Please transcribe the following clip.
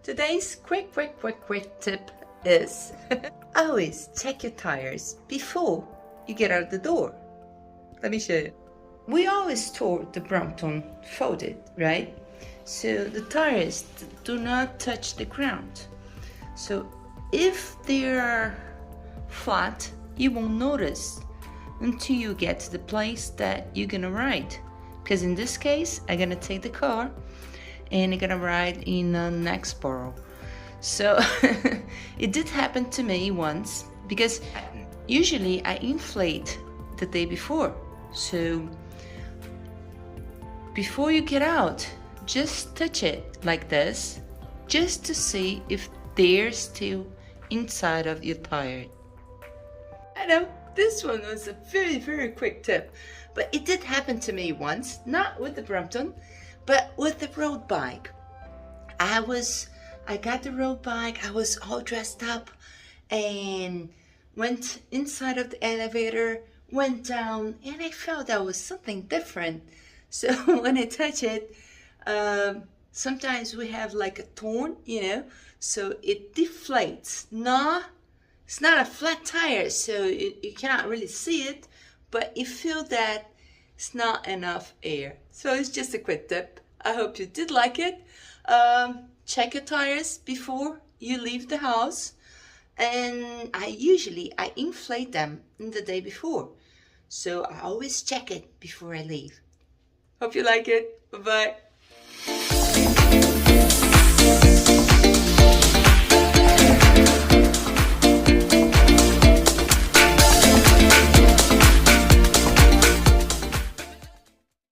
Today's quick tip is always check your tires before you get out the door. Let me show you. We always store the Brompton folded, right? So the tires do not touch the ground. So if they're flat, you won't notice until you get to the place that you're gonna ride. Because in this case, I'm gonna take the car and I'm gonna ride in Nyce. So it did happen to me once, because usually I inflate the day before. So before you get out, just touch it like this, just to see if they're still inside of your tire. I know this one was a very quick tip, but it did happen to me once, not with the Brompton, but with the road bike. I got the road bike, I was all dressed up and went inside of the elevator, went down, and I felt that was something different. So when I touch it, sometimes we have like a torn, so it deflates. No, it's not a flat tire, so you cannot really see it, but you feel that it's not enough air. So it's just a quick tip. I hope you did like it. Check your tires before you leave the house. And I inflate them the day before. So I always check it before I leave. Hope you like it. Bye-bye.